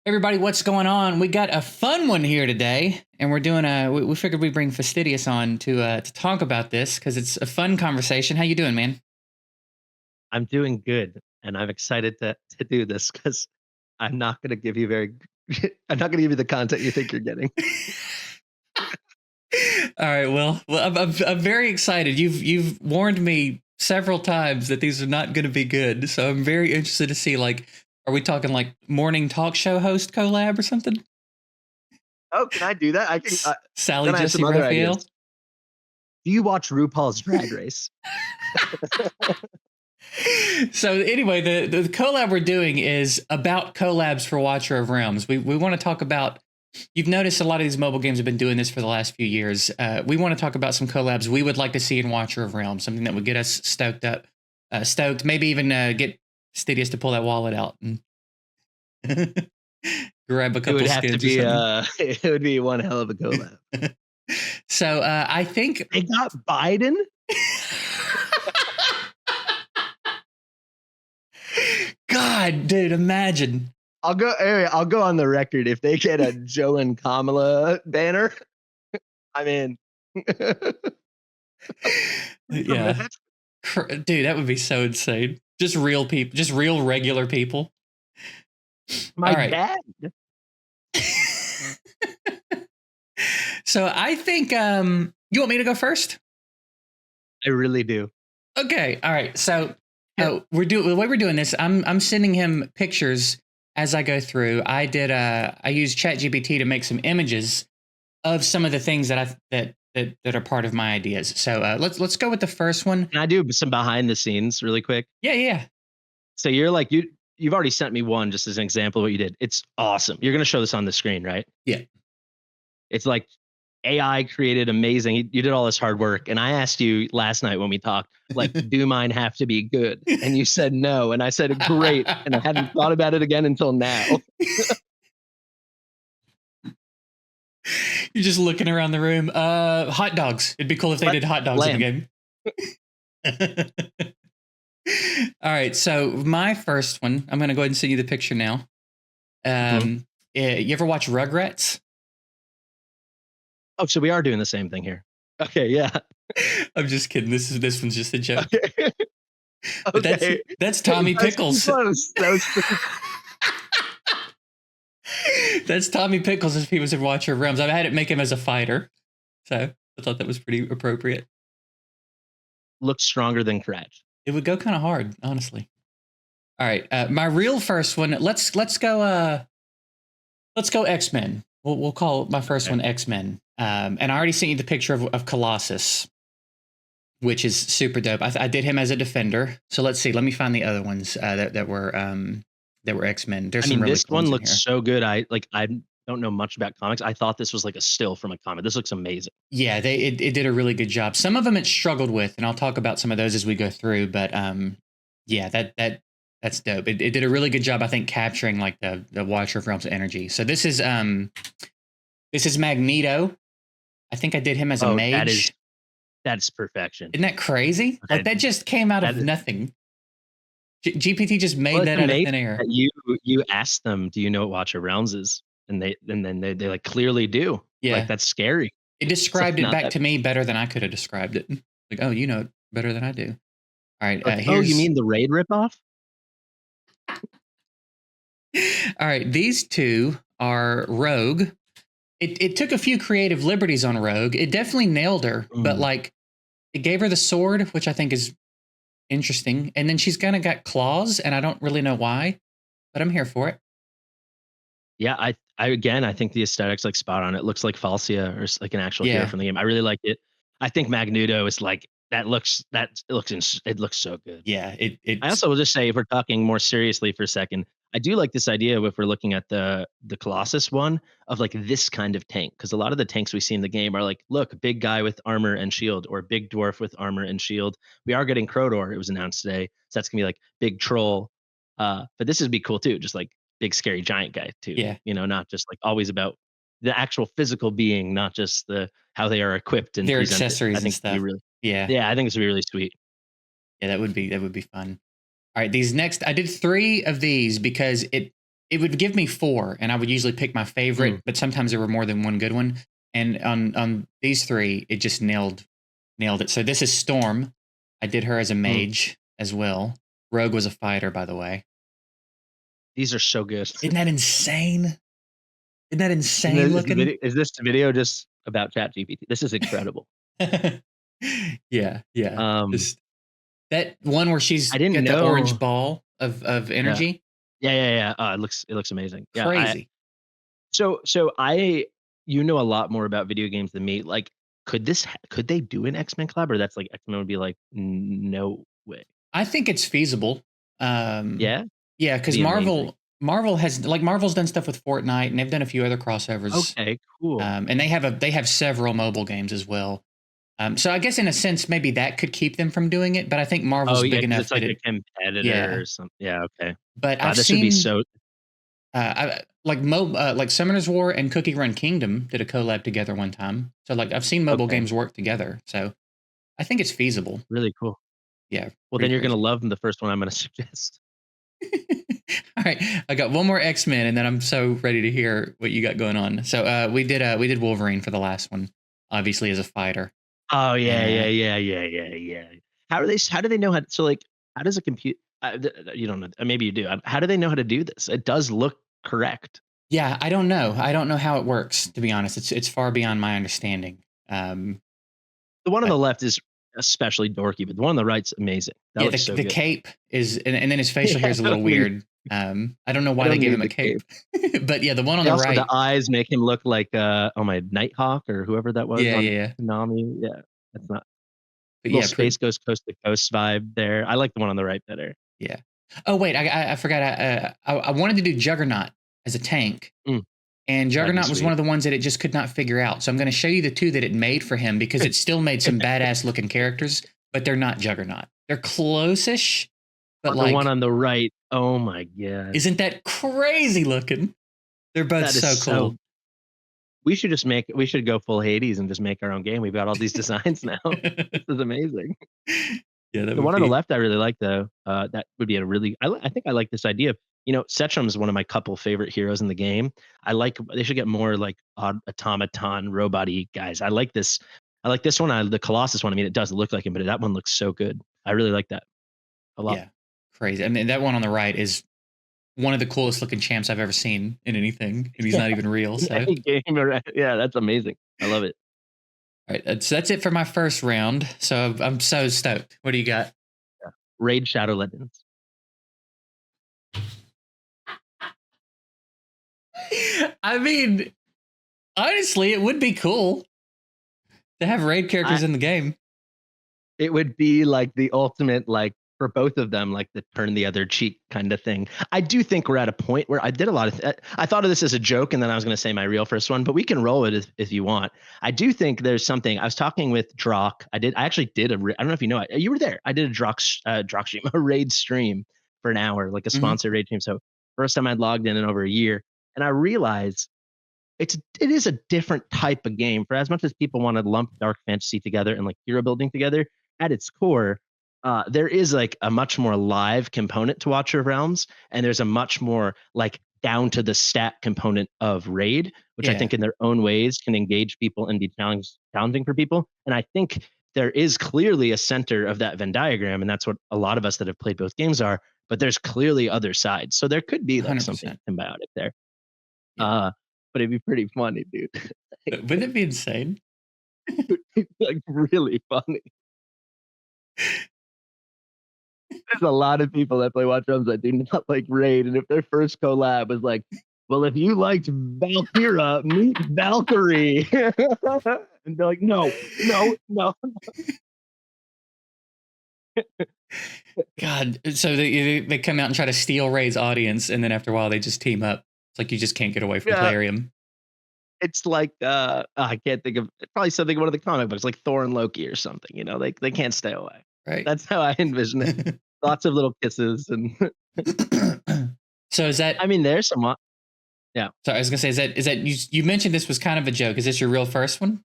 Everybody, what's going on? We got a fun one here today, and we're doing we figured we'd bring Fastidious on to talk about this because it's a fun conversation. How you doing, man? I'm doing good, and I'm excited to do this because I'm not going to give you very. I'm not going to give you the content you think you're getting. All right, well, I'm very excited. You've warned me several times that these are not going to be good, so I'm very interested to see. Like, are we talking like morning talk show host collab or something? Oh, can I do that? I can. Sally Then I have Jesse some other Raphael. ideas. Do you watch RuPaul's Drag Race? So anyway, the collab we're doing is about collabs for Watcher of Realms. We want to talk about. You've noticed a lot of these mobile games have been doing this for the last few years. We want to talk about some collabs we would like to see in Watcher of Realms, something that would get us stoked up, stoked. Maybe even get Stidious to pull that wallet out and grab a It would couple have to skins or be. something. It would be one hell of a collab. So I think They got Biden. God, dude, imagine. I'll go on the record if they get a Joe and Kamala banner. I'm in. Yeah. Dude, that would be so insane. Just real people, just real regular people. My All right. dad. So I think you want me to go first? I really do. Okay. All right. So the way we're doing this, I'm sending him pictures as I go through. I used ChatGPT to make some images of some of the things that that are part of my ideas. So let's go with the first one. Can I do some behind the scenes really quick? Yeah. So you've already sent me one just as an example of what you did. It's awesome. You're going to show this on the screen, right? Yeah. It's like AI created amazing. You did all this hard work. And I asked you last night when we talked, like, do mine have to be good? And you said no. And I said, great. And I hadn't thought about it again until now. You're just looking around the room. Hot dogs. It'd be cool if they did hot dogs in the game. All right. So my first one, I'm going to go ahead and send you the picture now. You ever watch Rugrats? Oh, so we are doing the same thing here. Okay, yeah. I'm just kidding. This one's just a joke. Okay. But that's Tommy Pickles. That's Tommy Pickles if he was in Watcher of Realms. I've had it make him as a fighter. So I thought that was pretty appropriate. Looks stronger than Cratch. It would go kind of hard, honestly. All right. My real first one, let's go X-Men. We'll call my first one X-Men. And I already sent you the picture of Colossus, which is super dope. I did him as a defender. So let's see. Let me find the other ones that were X-Men. There's some really this cool one ones looks so good. I don't know much about comics. I thought this was like a still from a comic. This looks amazing. Yeah, it did a really good job. Some of them it struggled with, and I'll talk about some of those as we go through. But yeah, that's dope. It did a really good job, I think, capturing like the Watcher of Realms energy. So this is Magneto. I think I did him as a mage. That's perfection. Isn't that crazy? Like that just came out of nothing. GPT just made that out of thin air. You asked them, do you know what Watcher of Realms is? And they like clearly do. Yeah. Like that's scary. It described it back to me better than I could have described it. Like, oh, you know it better than I do. All right. Oh, you mean the Raid ripoff? All right. These two are Rogue. It took a few creative liberties on Rogue. It definitely nailed her, but like it gave her the sword, which I think is interesting. And then she's kind of got claws, and I don't really know why, but I'm here for it. Yeah, I think the aesthetics like spot on. It looks like Falcia or like an actual hero from the game. I really like it. I think Magneto is like it looks so good. Yeah, I also will just say, if we're talking more seriously for a second, I do like this idea if we're looking at the Colossus one of like this kind of tank, because a lot of the tanks we see in the game are like, look, big guy with armor and shield, or big dwarf with armor and shield. We are getting Crowdor, it was announced today, so that's gonna be like big troll. But this would be cool too, just like big scary giant guy too. Yeah, not just like always about the actual physical being, not just how they are equipped and their presented. accessories and stuff. I think this would be really sweet. Yeah, that would be fun. All right, these next, I did 3 of these because it would give me 4, and I would usually pick my Mm. favorite, but sometimes there were more than one good one. And on these 3, it just nailed it. So this is Storm. I did her as a Mm. mage as well. Rogue was a fighter, by the way. These are so good. Isn't that insane? Isn't that Isn't insane this, is the looking? video? Is this video just about ChatGPT? This is incredible. Yeah, yeah. Um, Just that one where she's I didn't got the orange know. ball of Yeah, energy. yeah. It looks amazing. Yeah, I Crazy. so I you know a lot more about video games than me. Like, could they do an X-Men collab, or that's like X-Men would be like, no way. I think it's feasible. Um, Yeah, yeah, it'd because be amazing. Marvel's done stuff with Fortnite, and they've done a few other crossovers. Okay, cool. And they have several mobile games as well. So I guess in a sense, maybe that could keep them from doing it. But I think Oh Marvel's yeah, big because enough it's that like a it, competitor yeah. or something. Yeah, okay. But Wow, I've this would be seen so. like Summoner's War and Cookie Run Kingdom did a collab together one time. So like I've seen mobile Okay, games work together. So I think it's feasible. really cool. Yeah, Well, pretty then you're gonna crazy. love the first one I'm gonna suggest. All right, I got one more X Men, and then I'm so ready to hear what you got going on. So we did Wolverine for the last one, obviously as a fighter, Oh and yeah. How do they know how to, so like how does a compute you don't know, maybe you do. How do they know how to do this? It does look correct. yeah, I don't know. I don't know how it works, to be honest. It's far beyond my understanding. Um, The one on but the left is especially dorky, but the one on the right's amazing. That yeah, looks the so the good. cape is, and then his facial hair Yeah, is a little weird. I don't know I why they don't gave need him a the cape, cape. but yeah, the one on They the also, the right, eyes make him look like oh my, Nighthawk or whoever that was yeah, yeah, on yeah, Konami. Yeah, that's not but little yeah, Space Ghost Coast to Coast vibe there. I like the one on the right better. yeah. Oh wait, I forgot. I wanted to do Juggernaut as a tank, Mm, and that'd be Juggernaut was one sweet. of the ones that it just could not figure out. So I'm going to show you the 2 that it made for him because it still made some badass looking characters, but they're not Juggernaut. They're close-ish, but The one like, on the right, oh my god. isn't that crazy looking? They're both That is so so, cool. we should go full Hades and just make our own game. We've got all these designs now. This is amazing. Yeah, that The would one on the be. left I really like though. That would be a really, I think I like this idea of, Setchum is one of my couple favorite heroes in the game. I like, they should get more like automaton robot-y guys. I like this one. The Colossus one. I mean, it does look like him, but that one looks so good. I really like that a lot. Yeah, crazy. I mean, that one on the right is one of the coolest looking champs I've ever seen in anything, and he's Yeah. not even real. In So, all any game, yeah, that's amazing. I love it. right, so that's it for my first round. So I'm so stoked. What do you got? Raid Shadow Legends. I mean, honestly, it would be cool to have raid I characters in the game. It would be like the ultimate, like for both of them, like the turn the other cheek kind of thing. I do think we're at a point where I did a lot of. I thought of this as a joke, and then I was going to say my real first one, but we can roll it if you want. I do think there's something. I was talking with Drock. I actually did a. I don't know if you know. You were there. I did a Drock stream, a raid stream for an hour, like a Hmm. sponsored raid stream. So first time I'd logged in over a year, and I realized it is a different type of game. For as much as people want to lump dark fantasy together and like hero building together, at its core, there is like a much more live component to Watcher of Realms, and there's a much more like down to the stat component of Raid, which I Yeah, think in their own ways can engage people and be challenging for people. And I think there is clearly a center of that Venn diagram, and that's what a lot of us that have played both games are. But there's clearly other sides, so there could be like something 100%. symbiotic there. Yeah, Uh, but it'd be pretty funny, dude. wouldn't it be insane? Like really funny. There's a lot of people that play Watch Drums that do not like Raid, and if their first collab was like, "Well, if you liked Valkyra, meet Valkyrie," and they're like, "No." God, so they come out and try to steal Ray's audience, and then after a while they just team up. It's like you just can't get away from Yeah, Plarium, it's like I can't think of, probably something in one of the comic books, like Thor and Loki or something. They can't stay away. right? That's how I envision it. Lots of little kisses, and So is that? I mean, there's some. Yeah. So I was gonna say, is that you mentioned this was kind of a joke? Is this your real first one?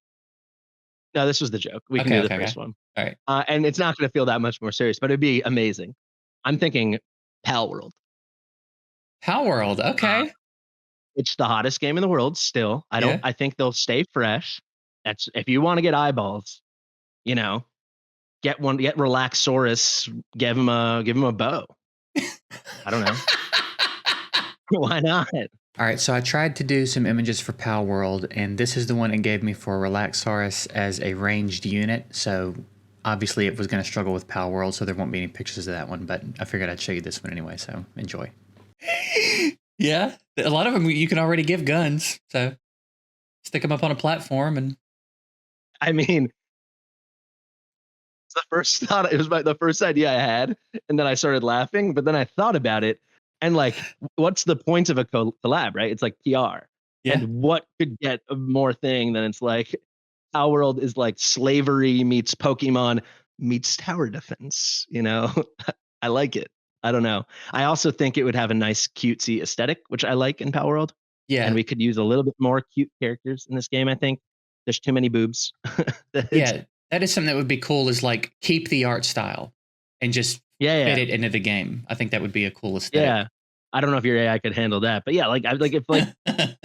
No, this was the joke. We can Okay, do the okay, okay. first one. All right. And it's not going to feel that much more serious, but it'd be amazing. I'm thinking Pal World. Power World. Uh, Okay. it's the hottest game in the world still. Yeah. I think they'll stay fresh. That's if you want to get eyeballs, you know, get Relaxaurus, give him a bow. I don't know. Why not? All right, so I tried to do some images for Power World, and this is the one it gave me for Relaxaurus as a ranged unit. So obviously it was going to struggle with Power World, so there won't be any pictures of that one, but I figured I'd show you this one anyway, so enjoy. Yeah, a lot of them you can already give guns, so stick them up on a platform and I mean, it's the first thought. It was the first idea I had, and then I started laughing. But then I thought about it, and like, what's the point of a collab, right? It's like PR, yeah. and what could get a more thing than it's like our world is like slavery meets Pokemon meets tower defense. You know, I like it. I don't know. I also think it would have a nice cutesy aesthetic, which I like in Power World, and Yeah. we could use a little bit more cute characters in this game. I think there's too many boobs. It's Yeah, that is something that would be cool is like keep the art style and just yeah, fit yeah. it into the game. I think that would be a cool aesthetic. Yeah. I don't know if your AI could handle that, but yeah, like I like if like I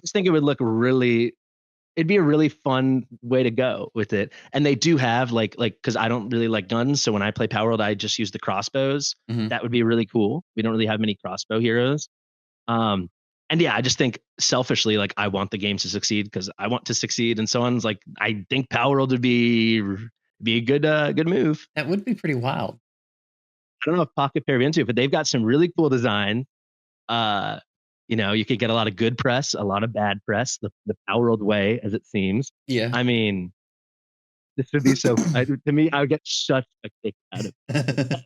just think it would look really it'd be a really fun way to go with it. And they do have like because I don't really like guns, so when I play Power World, I just use the crossbows. Mhm. That would be really cool. We don't really have many crossbow heroes. Um and yeah, I just think selfishly, like I want the game to succeed because I want to succeed and so on. It's like I think Power World would be a good move. That would be pretty wild. I don't know if Pocket Pair of into it, but they've got some really cool design. Uh, you know, you could get a lot of good press, a lot of bad press, the Power World way, as it seems. Yeah. I mean, this would be so. To me, I would get such a kick out of it.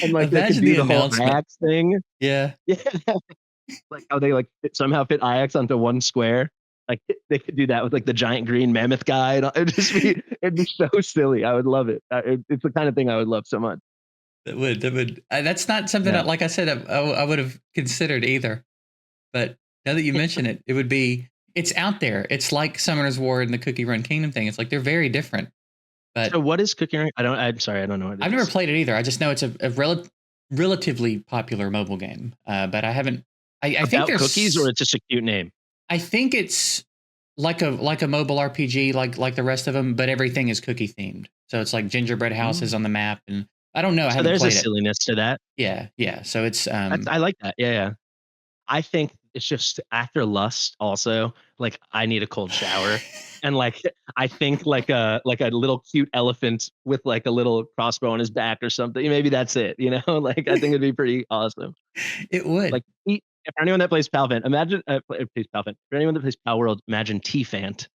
And like they could Imagine do the the whole announcement. Ajax thing. Yeah. Yeah, like how they like somehow fit Ajax onto one square. Like they could do that with like the giant green mammoth guy. It'd be so silly. I would love it. It's the kind of thing I would love so much. That would that's not something Yeah. that, like I said, I would have considered either. But now that you mention it, it would be it's out there. It's like Summoner's War and the Cookie Run Kingdom thing. It's like they're very different. But So what is Cooking Rank? I'm sorry, I don't know what it I've never is. played it either. I just know it's a relatively popular mobile game. But I haven't. I think About cookies, or there's. it's just a cute name? I think it's like a mobile RPG, like the rest of them, but everything is cookie themed. So it's like gingerbread houses Mm. on the map, and I don't know. I So haven't there's a played it. silliness to that. Yeah, yeah. So it's I like that. Yeah, yeah. I think it's just after lust also, like I need a cold shower. And like I think like a little cute elephant with like a little crossbow on his back or something. Maybe that's it, you know? Like I think it'd be pretty awesome. it would. Like for anyone that plays Palvent, imagine plays Palvent. For anyone that plays Pal World, imagine T-Fant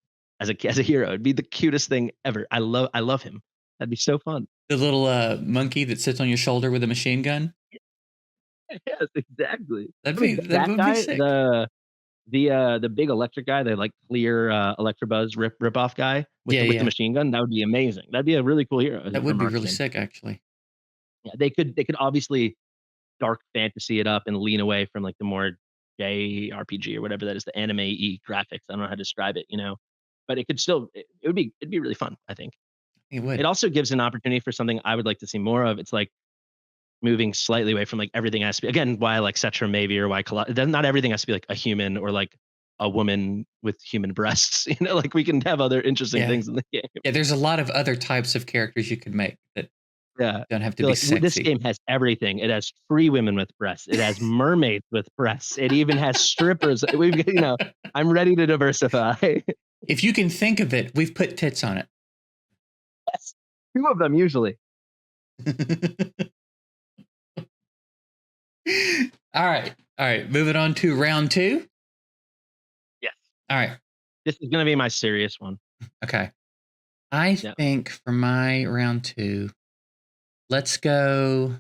as a hero. It'd be the cutest thing ever. I love him. That'd be so fun. The little monkey that sits on your shoulder with a machine gun. Yes, exactly. That'd I mean, be that that would be guy, sick. the big electric guy, the like clear Electrobuzz rip off guy Yeah, with the yeah. machine gun, that would be amazing. That'd be a really cool hero That for would be really marketing. sick, actually. Yeah, they could obviously dark fantasy it up and lean away from like the more JRPG or whatever that is, the anime e graphics. I don't know how to describe it, you know, but it could still it would be it'd be really fun. I think It it would. also gives an opportunity for something I would like to see more of. It's like moving slightly away from like everything has to be again why I like Cetra maybe or why not everything has to be like a human or like a woman with human breasts. You know, like we can have other interesting Yeah, things in the game. yeah. There's a lot of other types of characters you could make that Yeah, I don't have to feel be like this sexy. game has everything. It has free women with breasts. It has mermaids with breasts. It even has strippers. We've got, you know, I'm ready to diversify. If you can think of it, we've put tits on Yes, two of them usually. it. All right. All right. Moving on to round two. Yes, All right. this is gonna be my serious one. Okay. I Yeah. think for my round two, let's go.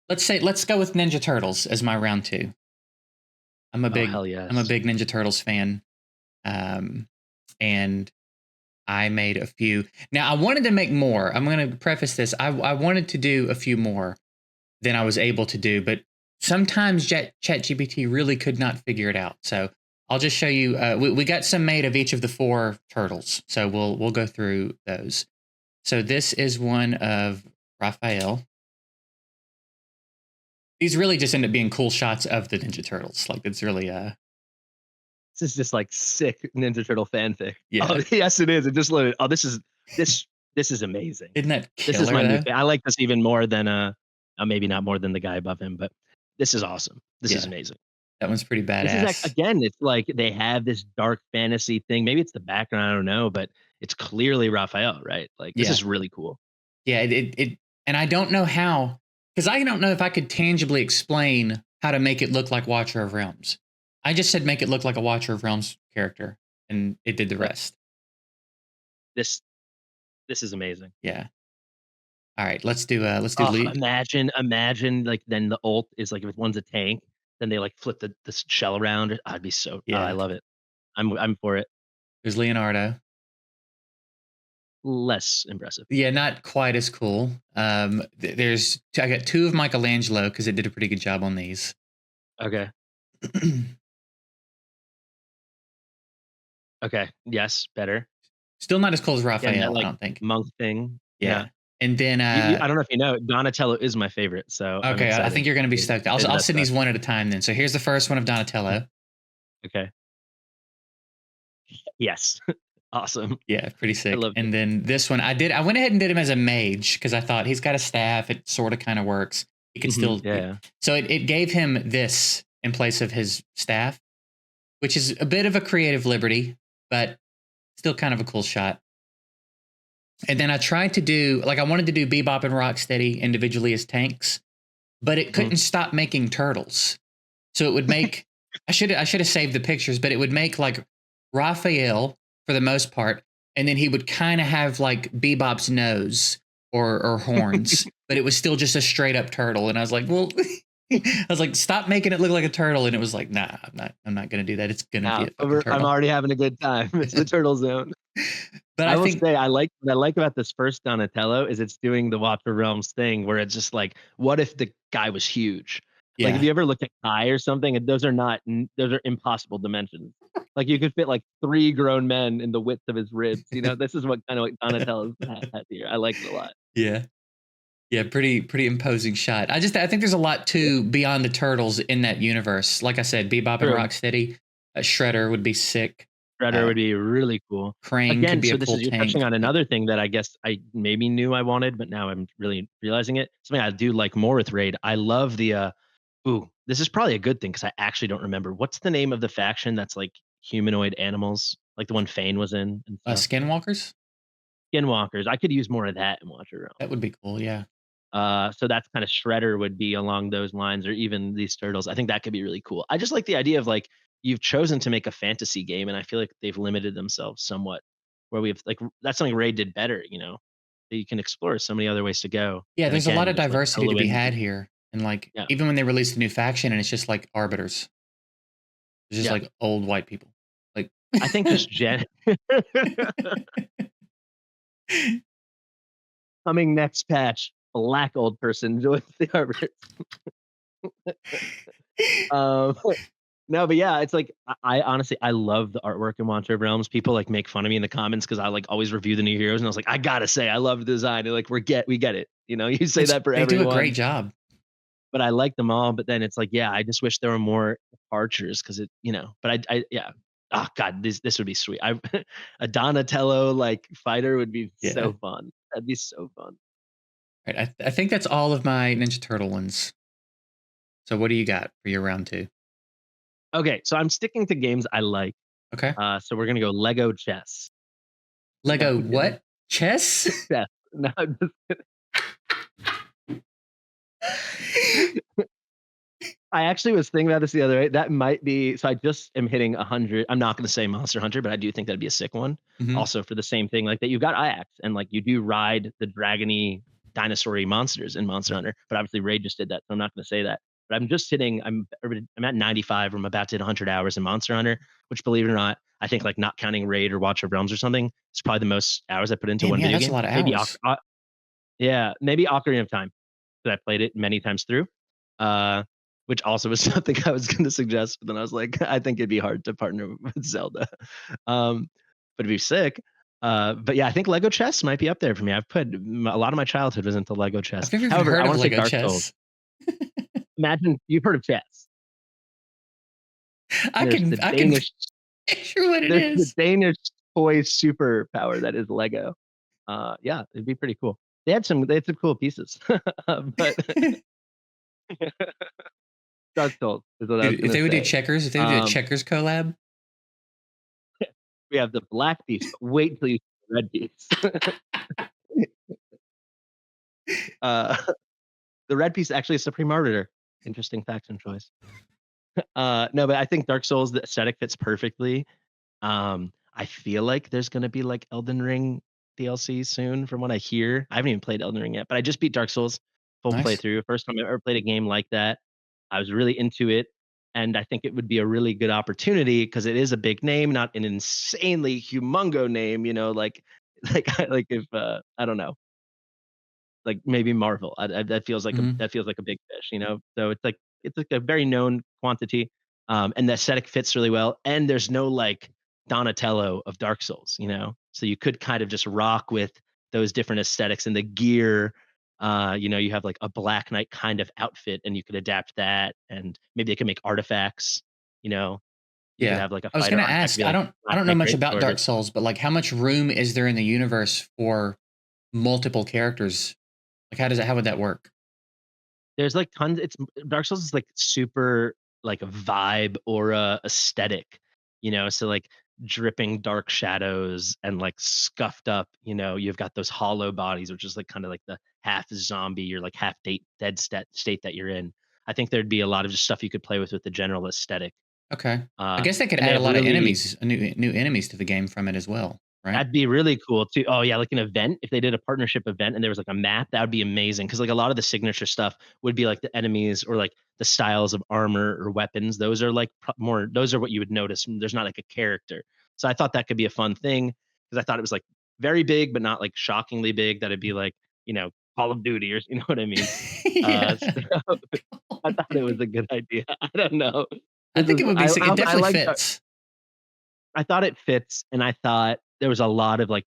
Let's go with Ninja Turtles as my round two. I'm a Oh big hell I'm a yes. big Ninja Turtles fan. Um, and I made a few. Now I wanted to make more. I'm going to preface this. I wanted to do a few more than I was able to do, but sometimes ChatGPT really could not figure it out. So I'll just show you. We got some made of each of the four turtles. So we'll go through those. So this is one of Raphael. these really just end up being cool shots of the Ninja Turtles. Like it's really This is just like sick Ninja Turtle fanfic. Oh yeah. yes, it is. It just loaded. Oh, this this is amazing. Isn't that This is killer my new though? thing. I like this even more than maybe not more than the guy above him, but this is awesome. This is Yeah. amazing. That one's pretty This is badass. again, it's like they have this dark fantasy thing. Maybe it's the background, I don't know, but it's clearly Raphael, right? Like this Yeah. is really cool. Yeah, it and I don't know how, because I don't know if I could tangibly explain how to make it look like Watcher of Realms. I just said make it look like a Watcher of Realms character, and it did the Yeah. rest. This this is amazing. Yeah. All right, let's do Oh, lead. imagine like then the ult is like if one's a tank, then they like flip the shell around. I'd be so I Yeah, love it. I'm for it. there's Leonardo. Less impressive. Yeah, not quite as cool. There's I got two of Michelangelo because it did a pretty good job on these. Okay. Okay. Yes, better. Still not as cool as Again, that Raphael, I like don't think. monk thing. Yeah. Yeah, and then You I don't know if you know, Donatello is my favorite, so I'm okay, I excited think you're going to be to stoked. say that I'll that's send these one at a time then. So here's the first one of Donatello. okay. Yes. Awesome. Yeah, pretty I sick. love this. And then this one, I went ahead and did him as a mage because I thought he's got a staff. It sort of kind of works. He could Mhm. still. Yeah. So it gave him this in place of his staff, which is a bit of a creative liberty, but still kind of a cool shot. And then I tried to do like I wanted to do Bebop and Rocksteady individually as tanks, but it Mhm. couldn't stop making turtles. So it would make I should have saved the pictures, but it would make like Raphael for the most part, and then he would kind of have like Bebop's nose or horns, but it was still just a straight up turtle. And I was like, well, I was like, stop making it look like a turtle. And it was like, nah, I'm not gonna do that. It's gonna be Now, a fucking I'm turtle. already having a good time. It's the turtle zone. But I I will think say I like what I like about this first Donatello is it's doing the Watcher Realms thing where it's just like, what if the guy was huge? Like if yeah, you ever looked at Kai or something, and those are not those are impossible dimensions. Like you could fit like three grown men in the width of his ribs. You know, this is what kind of like Donatello's had here. I like it a lot. yeah. Yeah, pretty imposing shot. I think there's a lot too beyond the turtles in that universe. Like I said, Bebop and True. Rocksteady, Shredder would be sick. Shredder Uh, would be really cool. Crane could Again, be a so this cool is you're touching tank. on another thing that I guess I maybe knew I wanted, but now I'm really realizing it. Something I do like more with Raid. I love the ooh, this is probably a good thing because I actually don't remember. What's the name of the faction that's like humanoid animals? Like the one Fane was in and stuff. Skinwalkers, Skinwalkers. I could use more of that in Watcher Realm. that would be cool. Yeah, So that's kind of Shredder would be along those lines, or even these turtles. I think that could be really cool. I just like the idea of like you've chosen to make a fantasy game, and I feel like they've limited themselves somewhat. Where we've like that's something Ray did better, you know. That you can explore so many other ways to go. yeah. And There's a lot again, of just like diversity to be soloing. had here, and like Yeah, even when they released a new faction, and it's just like arbiters, it's just yeah. like old white people. Like, I think just Jen coming next patch, black old person joins the arbiter. Um, no, but yeah, it's like I honestly I love the artwork in Wanted of Realms. People like make fun of me in the comments because I like always review the new heroes, and I was like, I gotta say, I love the design. And like we get it. You know, you say it's that for they do a great everyone, job. but I like them all. But then it's like, yeah, I just wish there were more departures because it, you know. But I yeah. Oh God, this would be sweet. I a Donatello like fighter would be Yeah. so fun. That'd be so fun. Right. I think that's all of my Ninja Turtle ones. So what do you got for your round two? Okay, so I'm sticking to games I like. Okay. So we're gonna go Lego chess. No, Lego I'm kidding. what? Chess? Chess. No, I'm just I actually was thinking about this the other day. That might be so I just am hitting 100. I'm not gonna say Monster Hunter, but I do think that'd be a sick one. Mhm. Also for the same thing, like that you've got Ajax and like you do ride the dragony dinosaur monsters in Monster Hunter, but obviously Ray just did that, so I'm not gonna say that. But I'm just hitting I'm at 95, I'm about to hit 100 hours in Monster Hunter, which believe it or not, I think like not counting Raid or Watch of Realms or something, it's probably the most hours I put into Damn, one yeah, video that's a game. lot of Maybe hours. yeah, maybe Ocarina of Time. That I played it many times through. Uh, which also was something I was gonna suggest, but then I was like, I think it'd be hard to partner with Zelda. Um, but it'd be sick. But yeah, I think Lego chess might be up there for me. I've put a lot of my childhood was into Lego chess. I've never even However, heard I of want to say Lego Dark Souls. chess. Imagine you've heard of chess. I There's can the I can Danish picture what it there's the is. Danish toy superpower that is Lego. Yeah, it'd be pretty cool. They had some cool pieces. But Dark Souls is what I was Dude, if gonna they would do say. checkers, if they would do a Um, checkers collab, we have the black piece, but wait till you see the red piece. Uh, the red piece actually is Supreme Arbiter. Interesting faction choice. No, but I think Dark Souls, the aesthetic fits perfectly. I feel like there's gonna be like Elden Ring DLC soon from what I hear. I haven't even played Elden Ring yet, but I just beat Dark Souls full nice. playthrough. First time I ever played a game like that. I was really into it, and I think it would be a really good opportunity because it is a big name, not an insanely humongo name, like like if I don't know, like maybe Marvel. That feels like a Mhm. that feels like a big fish, So it's like a very known quantity, and the aesthetic fits really well. And there's no like Donatello of Dark Souls, So you could kind of just rock with those different aesthetics and the gear. You have like a Black Knight kind of outfit, and you could adapt that, and maybe they could make artifacts. You know, you could Yeah. have like a I was fighter gonna artifact, ask, be like I Black don't know Knight much about greatsword. Dark Souls, but, like, how much room is there in the universe for multiple characters? Like, how would that work? There's, like, tons it's Dark Souls is, like, super, like, vibe aura aesthetic, So, like, dripping dark shadows and, like, scuffed up, you've got those hollow bodies, which is, like, kinda like the half zombie or, like, half date dead state that you're in. I think there'd be a lot of just stuff you could play with the general aesthetic, Okay. I guess they could and they add a have lot of really enemies, new enemies to the game from it as well, right? That'd be really cool too. Oh, yeah, like an event, if they did a partnership event and there was, like, a map, that would be amazing. Because like, a lot of the signature stuff would be, like, the enemies or, like, the styles of armor or weapons. Those are, like, those are what you would notice, there's not, like, a character. So I thought that could be a fun thing because I thought it was, like, very big, but not, like, shockingly big, that it'd be like, Call of Duty or you know what I mean? Yeah. So I Call of thought it was Duty. a good idea. I don't know. I This think is it would be sick. It I definitely like fits. I thought it fits, and I thought there was a lot of, like,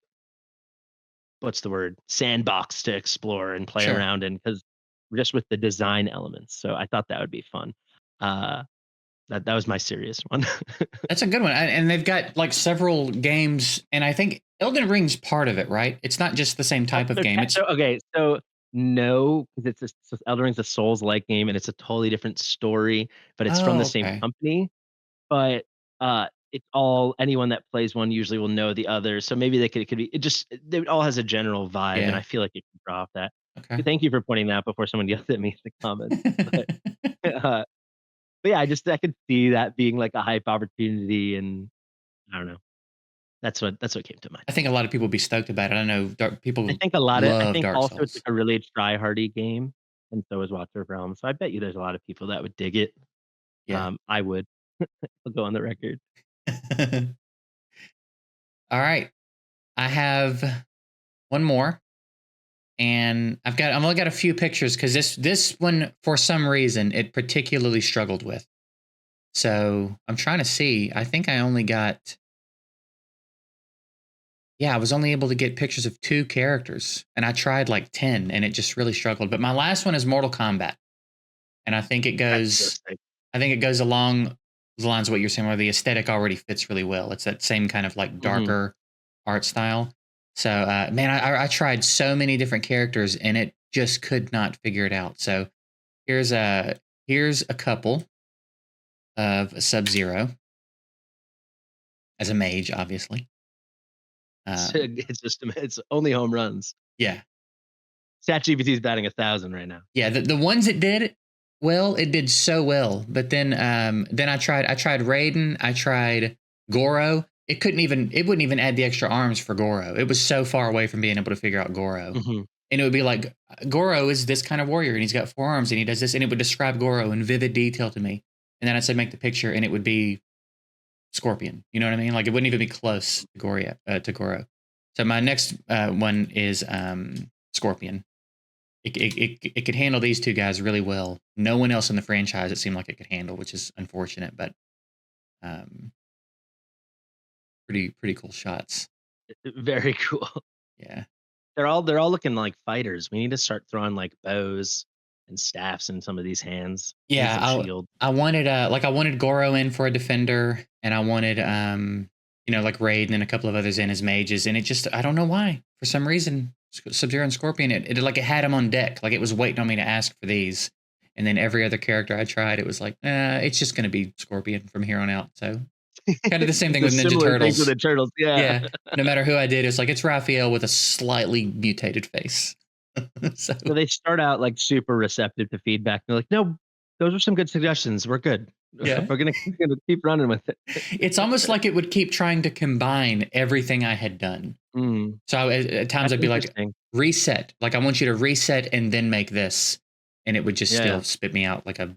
what's the word? Sandbox to explore and play Sure. around in because just with the design elements. So I thought that would be fun. Uh, that was my serious one. That's a good one, and they've got, like, several games, and I think Elden Ring's part of it, right? It's not just the same type of So, game, it's okay, so no, because Elden Ring's a Souls-like game and it's a totally different story, but it's from the Oh, same okay. company. But it's all anyone that plays one usually will know the other. So maybe it could be it all has a general vibe, and I Yeah. feel like it can draw off that. Okay. Thank you for pointing that out before someone yells at me in the comments. But uh, But yeah, I could see that being like a hype opportunity, and I don't know. That's what came to mind. I think a lot of people would be stoked about it. I know people I love think Dark also it's Souls. like a really try-hardy game, and so is Watcher of Realms. So I bet you there's a lot of people that would dig it. Yeah. I would. I'll go on the record. All right. I have one more, and I've only got a few pictures because this one, for some reason, it particularly struggled with. So I'm trying to see. I think I only got, yeah, I was only able to get pictures of two characters, and I tried like 10, and it just really struggled. But my last one is Mortal Kombat, and That's so sick. I think it goes along the lines of what you're saying, where the aesthetic already fits really well. It's that same kind of like Mhm. darker art style. So, man, I tried so many different characters, and it just could not figure it out. So here's a couple of Sub Zero as a mage, obviously. Um, It's only home runs. yeah, ChatGPT is batting 1,000 right now. yeah. The ones it did well, it did so well. But then I tried Raiden, I tried Goro. It wouldn't even add the extra arms for Goro. It was so far away from being able to figure out Goro. Mhm. And it would be like, Goro is this kind of warrior, and he's got four arms, and he does this, and it would describe Goro in vivid detail to me. And then I'd say make the picture, and it would be Scorpion. You know what I mean? Like, it wouldn't even be close to Goro. So my next one is Scorpion. It could handle these two guys really well. No one else in the franchise it seemed like it could handle, which is unfortunate, but um, pretty cool shots. Very cool. Yeah. They're all looking like fighters. We need to start throwing like bows and staffs in some of these hands, and Yeah, some shield. I wanted like I wanted Goro in for a defender, and I wanted like Raid and then a couple of others in as mages, and it just I don't know why for some reason Sub-Zero and Scorpion it had them on deck like it was waiting on me to ask for these, and then every other character I tried it was like it's just gonna be Scorpion from here on out. So kind of the same thing The with Ninja similar thing to Turtles. the turtles, yeah. Yeah, no matter who I did, it's like it's Raphael with a slightly mutated face. So So they start out, like, super receptive to feedback. They're like, "No, those are some good suggestions. We're good. yeah. We're gonna keep running with it." It's almost like it would keep trying to combine everything I had done. Mm, So at times that's I'd be like, interesting. reset. Like, I want you to reset and then make this. And it would just Yeah, yeah. still spit me out like a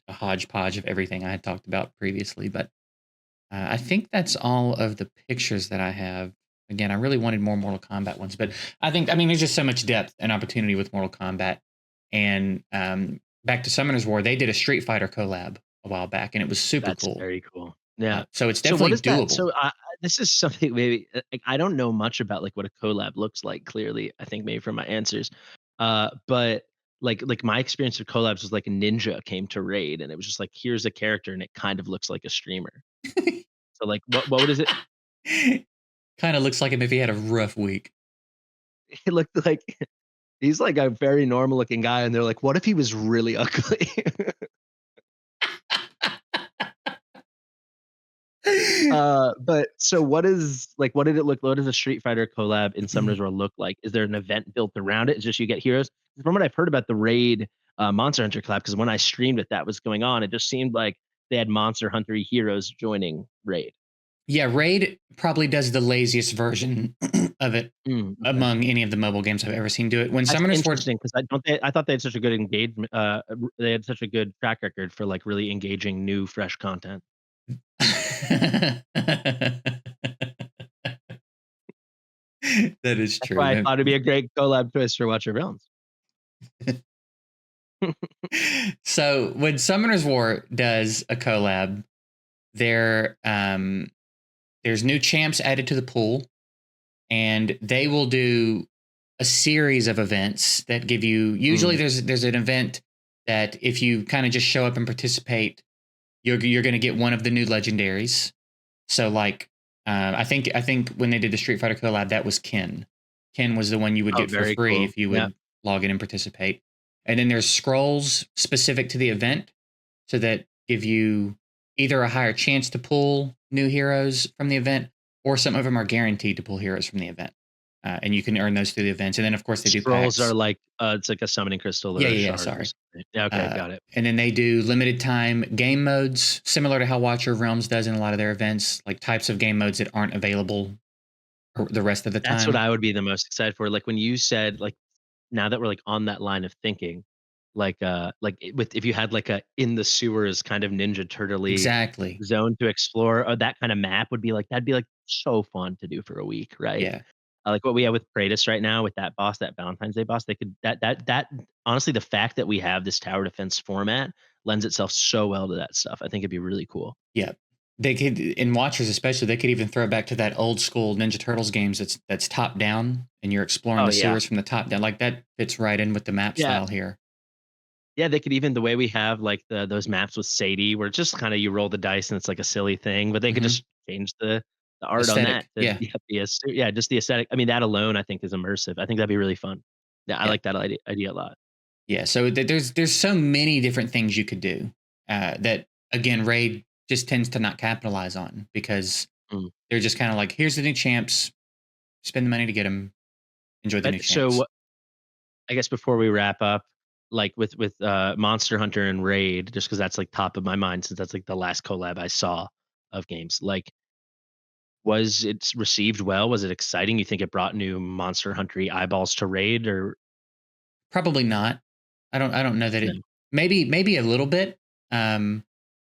hodgepodge of everything I had talked about previously. But I think that's all of the pictures that I have. Again, I really wanted more Mortal Kombat ones, but I mean, there's just so much depth and opportunity with Mortal Kombat. And back to Summoner's War, they did a Street Fighter collab a while back, and it was super That's cool. very cool. Yeah. So it's So what definitely is that? doable. So, this is something maybe, like, I don't know much about, like, what a collab looks like, clearly, I think maybe from my answers. But, like, my experience with collabs was, like, Ninja came to Raid, and it was just like, "Here's a character, and it kind of looks like a streamer." So, like, what is it? Kind of looks like him if he had a rough week. It looked like he's, like, a very normal looking guy, and they're like, "What if he was really ugly?" But so what did it look what does a Street Fighter collab in Summoner's War look like? Is there an event built around it? It's just you get heroes? From what I've heard about the Raid, Monster Hunter collab, because when I streamed it, that was going on, it just seemed like they had Monster Hunter heroes joining Raid. Yeah, Raid probably does the laziest version of it Okay. among any of the mobile games I've ever seen do it. When That's Summoners War interesting 'cause I thought they had such a good engagement, they had such a good track record for, like, really engaging new, fresh content. That is That's why I true. thought it'd be a great collab twist for Watcher Villains. So when Summoners War does a collab, there's new champs added to the pool, and they will do a series of events that give you. Usually, Mm. there's an event that if you kind of just show up and participate, you're going to get one of the new legendaries. So like, I think when they did the Street Fighter collab, that was Ken. Ken was the one you would Oh, get for very free cool. if you Yeah. would log in and participate. And then there's scrolls specific to the event, so that give you either a higher chance to pull new heroes from the event, or some of them are guaranteed to pull heroes from the event, and you can earn those through the events. And then of course they do Scrolls are packs. like, it's like a summoning crystal Yeah, or a yeah, yeah. shard or Sorry. something. Yeah, okay, got it. And then they do limited time game modes, similar to how Watcher of Realms does in a lot of their events, like types of game modes that aren't available the rest of the That's what time. I would be the most excited for, like, when you said, like, now that we're, like, on that line of thinking, like, with if you had, like, a in the sewers kind of Ninja Turtle-y Exactly. zone to explore, or that kinda map would be like that'd be, like, so fun to do for a week, right? Yeah. Like what we have with Kratos right now with that boss, that Valentine's Day boss, they could that honestly, the fact that we have this tower defense format lends itself so well to that stuff. I think it'd be really cool. Yeah. They could in Watchers especially, they could even throw it back to that old school Ninja Turtles games that's top down and you're exploring Oh, the yeah. sewers from the top down. Like that fits right in with the map Yeah. style here. Yeah, they could even the way we have, like, those maps with Sadie, where it's just kinda you roll the dice and it's like a silly thing, but they could Hmm. just change the art on that Aesthetic. to Yeah. be a yeah, just the aesthetic. I mean, that alone I think is immersive. I think that'd be really fun. Yeah, I Yeah. like that idea a lot. Yeah. So there's so many different things you could do that again, Raid just tends to not capitalize on because Mm. they're just kind of like, here's the new champs, spend the money to get them, enjoy the new But champs. so I guess before we wrap up, like with Monster Hunter and Raid, just because that's like top of my mind since that's like the last collab I saw of games. Like, was it received well? Was it exciting? You think it brought new Monster Hunter eyeballs to Raid, or Probably not. I don't know that no? it maybe a little bit. Um,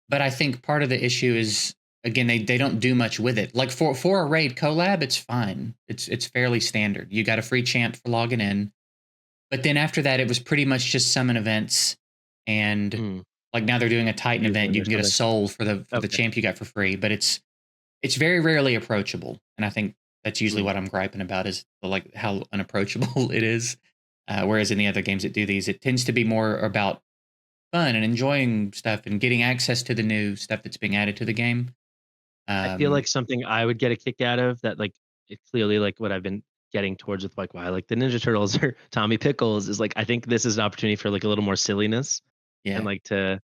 but I think part of the issue is again they don't do much with it. Like for a raid collab, it's fine. It's fairly standard. You got a free champ for logging in. But then after that, it was pretty much just summon events, and Mm, like now they're doing a Titan use event. one You or can get a something. soul for the Okay. champ you got for free, but it's very rarely approachable. And I think that's usually Mm. what I'm griping about is like how unapproachable it is. Whereas in the other games that do these, it tends to be more about fun and enjoying stuff and getting access to the new stuff that's being added to the game. I feel Um, like something I would get a kick out of that, like, it's clearly like what I've been getting towards with like why I like the Ninja Turtles or Tommy Pickles is like I think this is an opportunity for like a little more silliness and yeah, like to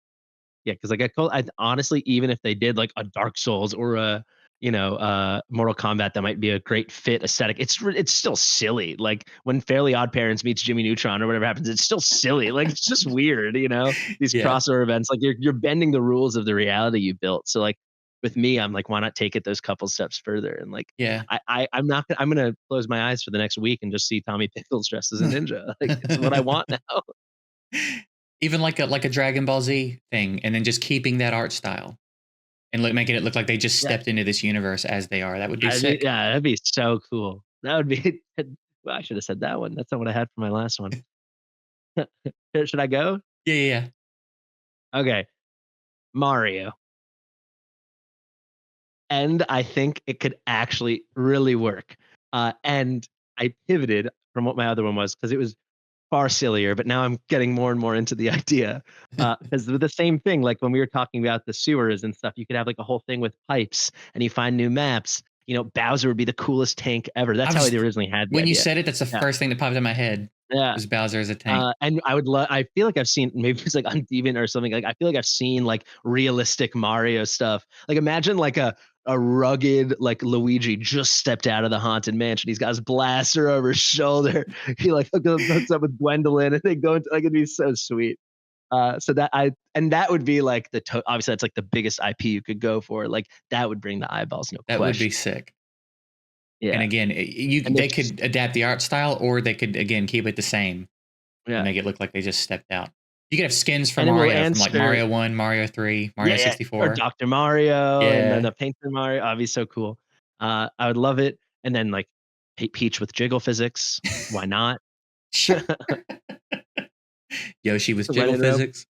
yeah, because like I honestly, even if they did like a Dark Souls or a Mortal Kombat, that might be a great fit aesthetic. It's still silly. Like when Fairly Odd Parents meets Jimmy Neutron or whatever happens, it's still silly. Like it's just weird, These yeah, crossover events, like you're bending the rules of the reality you built. So like with me, I'm like, why not take it those couple steps further? And like yeah. I'm gonna close my eyes for the next week and just see Tommy Pickles dressed as a ninja. Like it's what I want now. Even like a Dragon Ball Z thing, and then just keeping that art style and making it look like they just Yeah. stepped into this universe as they are. That would be sick. Yeah, that'd be so cool. That would be well, I should have said that one. That's not what I had for my last one. Should I go? Yeah, yeah, yeah. Okay. Mario. And I think it could actually really work. And I pivoted from what my other one was because it was far sillier, but now I'm getting more and more into the idea. Because the same thing, like when we were talking about the sewers and stuff, you could have like a whole thing with pipes and you find new maps. Bowser would be the coolest tank ever. I That's how was they originally had the when you idea. said it, that's the Yeah. first thing that popped in my head Yeah. was Bowser as a tank. And I would love. I feel like I've seen maybe it's like on Deviant or something. Like I feel like I've seen like realistic Mario stuff. Like imagine like a rugged like Luigi just stepped out of the haunted mansion. He's got his blaster over his shoulder. He like hooks up with Gwendolyn, and they go into like it'd be so sweet. So that would be like obviously that's like the biggest IP you could go for. Like that would bring the eyeballs, no That would be question. sick. And Yeah, again, and they it's could adapt the art style, or they could again keep it the same and yeah, make it look like they just stepped out. You could have skins from and it will Mario, from like answer. Mario 1, Mario 3, Mario Yeah, or 64. Dr. Mario and then Yeah. the Painter Mario, oh, it'd be so cool. I would love it, and then, like, Peach with jiggle physics, why not? Sure. Yoshi with Let jiggle it know. physics.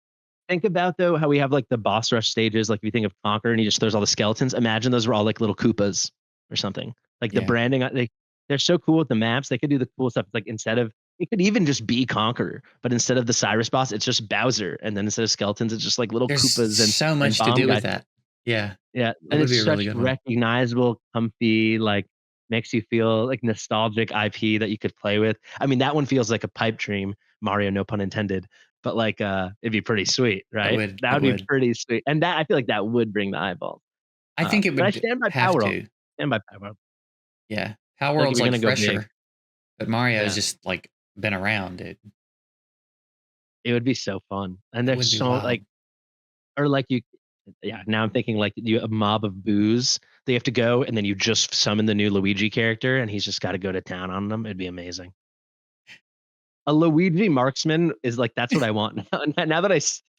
Think about, though, how we have, like, the boss rush stages, like, if you think of Conquer and he just throws all the skeletons, imagine those were all, like, little Koopas or something. Like, the Yeah. branding, they're so cool with the maps, they could do the cool stuff, like, it could even just be Conqueror, but instead of the Cyrus boss, it's just Bowser, and then instead of skeletons, it's just, like, little There's Koopas so and much to bomb do with guys. that. Yeah. Yeah, It and would be it's a really such good one. recognizable, comfy, like, makes you feel like nostalgic IP that you could play with. I mean, that one feels like a pipe dream, Mario, no pun intended, but, like, it'd be pretty sweet, It right? would. That It would be would. pretty sweet, and that I feel like that would bring the eyeballs. I think it But I would stand by have Power World. to. Stand by Power World. Yeah. Power Like, if World's you're like gonna go big, fresher, but Mario's yeah, just like been around, dude. it would be so fun, and That there's would be so like wild. or like you yeah, now I'm thinking like you a mob of boos, they have to go, and then you just summon the new Luigi character, and he's just gotta go to town on them, it'd be amazing. A Luigi marksman is like that's what I want now. Now that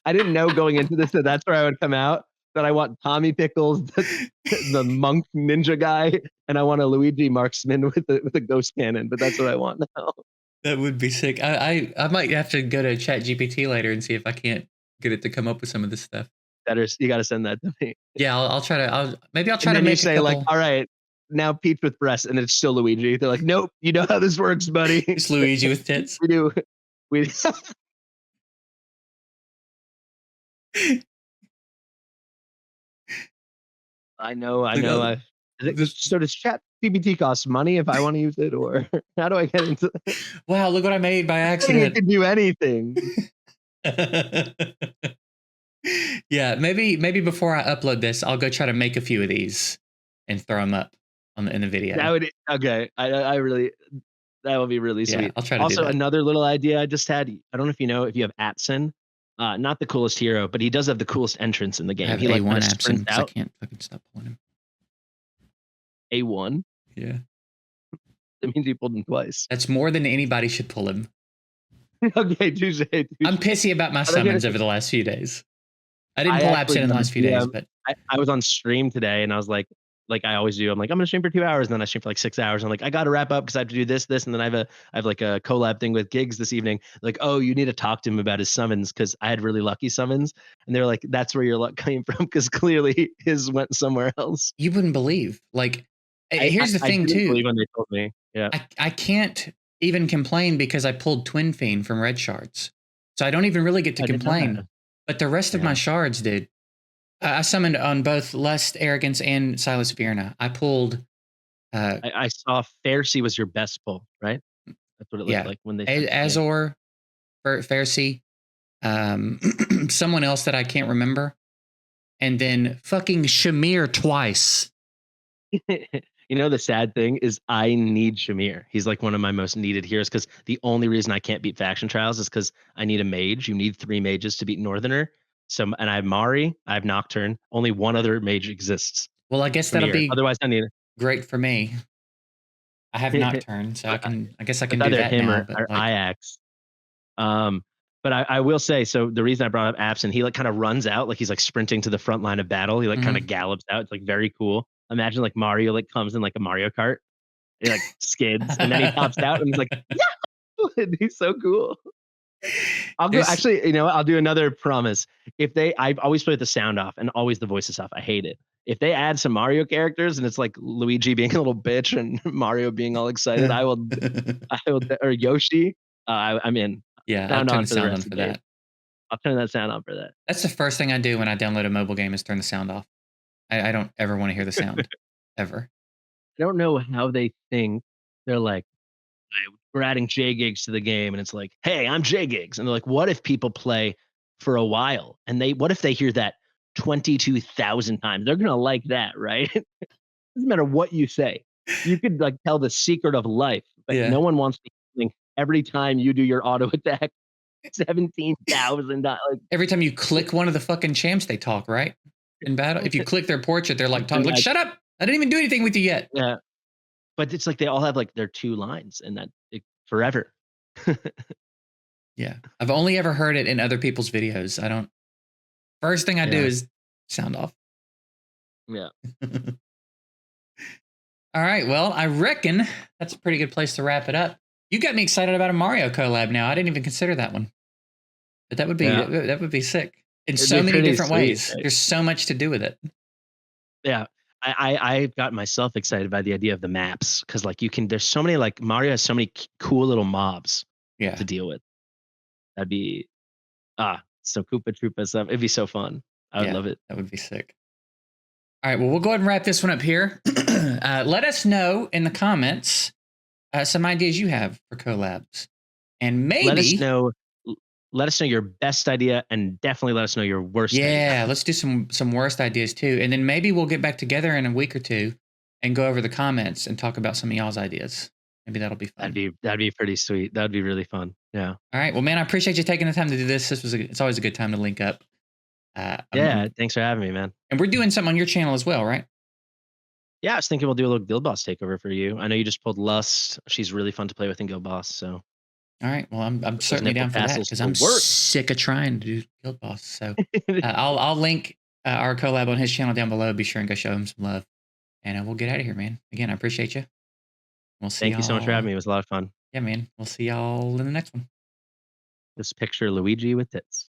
I didn't know going into this that that's where I would come out, but I want Tommy Pickles, the monk ninja guy, and I want a Luigi marksman with a ghost cannon, but that's what I want now. That would be sick. I might have to go to Chat GPT later and see if I can't get it to come up with some of this stuff. Better you gotta send that to me. Yeah, I'll try to. Maybe I'll try And to then you make a say like, couple. "All right, now Peach with breasts," and it's still Luigi. They're like, "Nope, you know how this works, buddy. Just Luigi with tits. We do. We." I know, I Like, know. this, So does ChatGPT cost money if I want to use it, or how do I get into? wow, look what I made by Saying it accident. can do anything. Yeah, maybe before I upload this, I'll go try to make a few of these and throw them up in the That video. would okay. I really that would be really Yeah, sweet. I'll try to do Also, that. another little idea I just had. I don't know if you know if you have Atson, not the coolest hero, but he does have the coolest entrance in the I game. have He like kind A1 of apps in sprints because I out. can't fucking stop pulling him. A1. Yeah, That means you pulled him twice. that's more than anybody should pull him. Okay, touche, touche. I'm pissy about my Are they gonna summons over the last few days. I didn't I pull actually Absent in the got a last few days, DM. but I was on stream today and I was like I always do. I'm like, I'm gonna stream for 2 hours, and then I stream for like 6 hours. I'm like, I gotta wrap up because I have to do this, and then I have like a collab thing with Gigs this evening. Like, oh, you need to talk to him about his summons because I had really lucky summons, and they're like, that's where your luck came from because clearly his went somewhere else. you wouldn't believe. Like, here's the I thing didn't too. believe when they told me. Yeah. I can't even complain because I pulled Twin Fiend from Red Shards. So I don't even really get to I didn't know that. complain. But the rest of my Yeah. shards, dude, I summoned on both Lust, Arrogance, and Silas Vierna. I pulled, uh, I saw Pharisee was your best pull, right? That's what it looked yeah, like when they sent it. Yeah. Azor, Pharisee, someone else that I can't remember, and then fucking Shamir twice. You know, the sad thing is I need Shamir. He's like one of my most needed heroes because the only reason I can't beat faction trials is because I need a mage. You need 3 mages to beat Northerner. So, and I have Mari, I have Nocturne. Only one other mage exists. Well, I guess that'll Shamir. be Otherwise, I need great for me. I have it. Nocturne, so I guess I It's can do either that him now. or, But or like, Iax. Um, but I will say, so the reason I brought up Absent, he like kind of runs out, like he's like sprinting to the front line of battle. He like kind of mhm. gallops out. It's like very cool. Imagine like Mario like comes in like a Mario Kart. He like skids and then he pops out and he's like, yeah, he's so cool. I'll go There's actually, you know, I'll do another promise. If they I've always played the sound off and always the voices off. I hate it. If they add some Mario characters and it's like Luigi being a little bitch and Mario being all excited, I will, or Yoshi, I'm in. yeah, I'll Sound turn on the for the sound on rest of for the game. that. I'll turn that sound on for that. That's the first thing I do when I download a mobile game is turn the sound off. I don't ever want to hear the sound ever. I don't know how they think they're like, "Hey, we're adding JGigs to the game," and it's like, "Hey, I'm JGigs," and they're like, "What if people play for a while and what if they hear that 22,000 times? They're gonna like that, right?" Doesn't matter what you say. You could like tell the secret of life, but Yeah. no one wants to think every time you do your auto attack 17,000 like Every time you click one of the fucking champs, they talk, right? In battle. If you click their portrait, they're like talking like, shut up! I didn't even do anything with you yet. yeah, but it's like they all have like their 2 lines and forever. Yeah. I've only ever heard it in other people's videos. I don't first thing I do Yeah, is sound off. yeah. All right. Well, I reckon that's a pretty good place to wrap it up. You got me excited about a Mario collab now. I didn't even consider that one. But Yeah, that would be sick in it'd so be many pretty different sweet, ways. right? There's so much to do with it. Yeah. I got myself excited by the idea of the maps because like there's so many like Mario has so many cool little mobs to Yeah. deal with. That'd be some Koopa Troopa stuff. It'd be so fun. I would Yeah. love it. That would be sick. All right. Well, we'll go ahead and wrap this one up here. Let us know in the comments some ideas you have for collabs. And Let us maybe, know let us know your best idea and definitely let us know your worst idea. yeah, let's do some worst ideas too. And then maybe we'll get back together in a week or two and go over the comments and talk about some of y'all's ideas. Maybe that'll be fun. That'd be pretty sweet. That'd be really fun. Yeah. All right. Well, man, I appreciate you taking the time to do this. It's always a good time to link up. Yeah. Thanks for having me, man. And we're doing something on your channel as well, right? Yeah, I was thinking we'll do a little Guild Boss takeover for you. I know you just pulled Lust. She's really fun to play with in Guild Boss. So All right. Well, I'm put those certainly nipple down for that tassels because to I'm work. sick of trying to do Guild Boss. So I'll link our collab on his channel down below. Be sure and go show him some love. And we'll get out of here, man. Again, I appreciate you. We'll see Thank you so much for having y'all. me. It was a lot of fun. Yeah, man. We'll see y'all in the next one. This picture Luigi with tits.